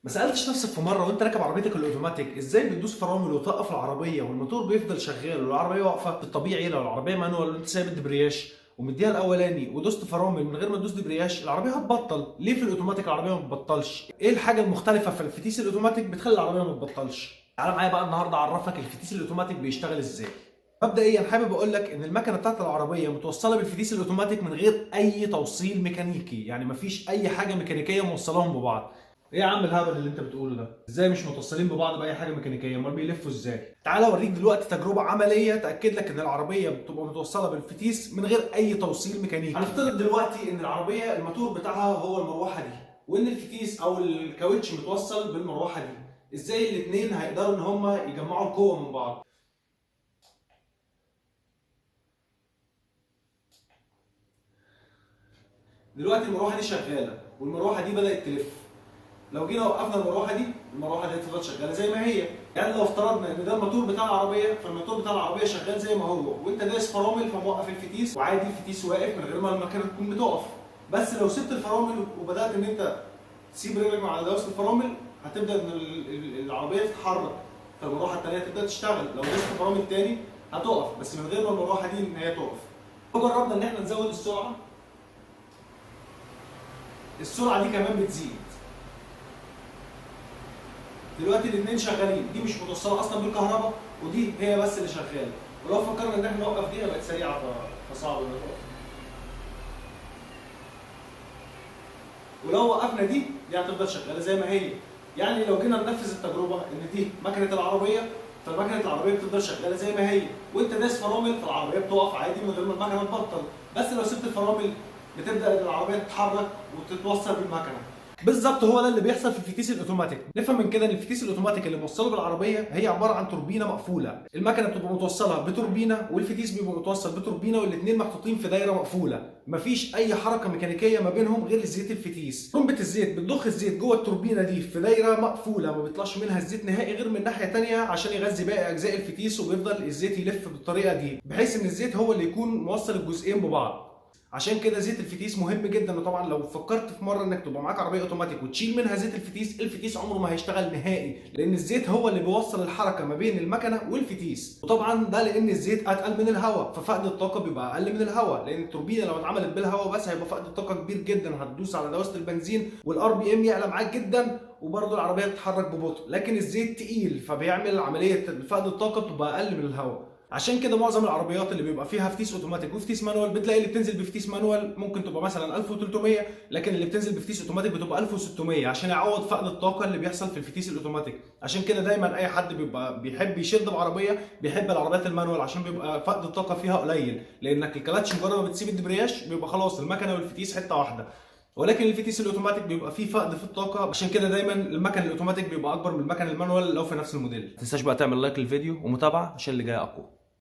ما سالتش نفسك في مره وانت راكب عربيتك الاوتوماتيك ازاي بتدوس فرامل وتوقف العربيه والموتور بيفضل شغال والعربيه واقفه؟ في الطبيعي لو العربيه مانوال وانت سايب الدبرياج ومديها الاولاني ودوست فرامل من غير ما تدوس دبرياج العربيه هتبطل. ليه في الاوتوماتيك العربيه ما بتبطلش؟ ايه الحاجه المختلفه في الفتيس الاوتوماتيك بتخلي العربيه ما تبطلش؟ تعال معايا بقى النهارده اعرفك الفتيس الاوتوماتيك بيشتغل ازاي. مبدئيا حابب اقول لك ان المكنه بتاعت العربيه متوصله بالفتيس الاوتوماتيك من غير اي توصيل ميكانيكي، يعني مفيش اي حاجه ميكانيكيه موصلاهم ببعض. ايه يا عم الهبل اللي انت بتقوله ده؟ ازاي مش متوصلين ببعض باي حاجه ميكانيكيه؟ امال بيلفوا ازاي؟ تعال اوريك دلوقتي تجربه عمليه تاكد لك ان العربيه بتبقى متوصله بالفتيس من غير اي توصيل ميكانيكي. هنفترض دلوقتي ان العربيه الموتور بتاعها هو المروحه دي، وان الفتيس او الكاوتش متوصل بالمروحه دي. ازاي الاثنين هيقدروا ان هم يجمعوا القوه من بعض؟ دلوقتي المروحه دي شغاله والمروحه دي بدات تلف. لو جينا وقفنا المروحه دي هتفضل شغاله زي ما هي. يعني لو افترضنا ان ده الموتور بتاع العربيه فالموتور بتاع العربيه شغال زي ما هو، وانت دايس فرامل فموقف الفتيس وعادي الفتيس واقف من غير ما المكنه تكون بتقف. بس لو سبت الفرامل وبدات ان انت تسيب رجلك مع دواسه الفرامل هتبدا ان العربيه تتحرك، فالمروحه الثانيه تبدا تشتغل. لو دوست فرامل تاني هتقف بس من غير ما المروحه دي ان هي تقف. جربنا ان احنا نزود السرعه دي كمان بتزيد. دلوقتي الاثنين شغالين، دي مش متوصله اصلا بالكهرباء ودي هي بس اللي شغاله. ولو فكرنا ان احنا نوقف دي بقت سريعه فصعب انها تقف. ولو وقفنا دي هتفضل شغاله زي ما هي. يعني لو جينا ننفذ التجربه ان دي مكنه العربيه فمكنه العربيه بتفضل شغاله زي ما هي، وانت داس فرامل فالعربيه بتقف عادي من غير ما المكنه تبطل. بس لو سبت الفرامل بتبدا العربيه تتحرك وتتوصل بالمكنه. بالظبط هو ده اللي بيحصل في الفتيس الاوتوماتيك. نفهم من كده ان الفتيس الاوتوماتيك اللي موصله بالعربيه هي عباره عن توربينه مقفوله. المكنه بتبقى متوصله بتوربينه والفتيس بيبقى متوصل بتوربينه، والاثنين محطوطين في دايره مقفوله، مفيش اي حركه ميكانيكيه ما بينهم غير زيت الفتيس. طرمبه الزيت بتضخ الزيت جوه التوربينه دي في دايره مقفوله، ما بيطلعش منها الزيت نهائي غير من ناحيه ثانيه عشان يغذي باقي اجزاء الفتيس، وبيفضل الزيت يلف بالطريقه دي بحيث ان الزيت هو اللي يكون موصل الجزئين ببعض. عشان كده زيت الفتيس مهم جدا. وطبعا لو فكرت في مره انك تبقى معاك عربيه اوتوماتيك وتشيل منها زيت الفتيس عمره ما هيشتغل نهائي، لان الزيت هو اللي بيوصل الحركه ما بين المكنه والفتيس. وطبعا ده لان الزيت اتقل من الهواء ففقد الطاقه بيبقى اقل من الهواء، لان التوربينه لو اتعملت بالهواء بس هيبقى فقد الطاقه كبير جدا، هتدوس على دواسه البنزين والار بي ام يعلى معاك جدا وبرضه العربيه تتحرك ببطء. لكن الزيت تقيل فبيعمل عمليه فقد الطاقه بتبقى اقل من الهواء. عشان كده معظم العربيات اللي بيبقى فيها فتيس اوتوماتيك وفتيس مانوال بتلاقي اللي بتنزل بفتيس مانوال ممكن تبقى مثلا 1300، لكن اللي بتنزل بفتيس اوتوماتيك بتبقى 1600 عشان يعوض فقد الطاقه اللي بيحصل في الفتيس الاوتوماتيك. عشان كده دايما اي حد بيبقى بيحب يشد بعربيه بيحب العربيات المانوال عشان بيبقى فقد الطاقه فيها قليل، لانك الكلاتش مجرد ما بتسيب الدبرياج بيبقى خلاص المكنه والفتيس حته واحده. ولكن الفتيس الاوتوماتيك بيبقى فيه فقد في الطاقه، عشان كده دايما المكن الاوتوماتيك بيبقى اكبر من المكن المانوال لو في نفس الموديل. ما تنساش بقى تعمل لايك للفيديو ومتابعه عشان اللي جاي اقوى.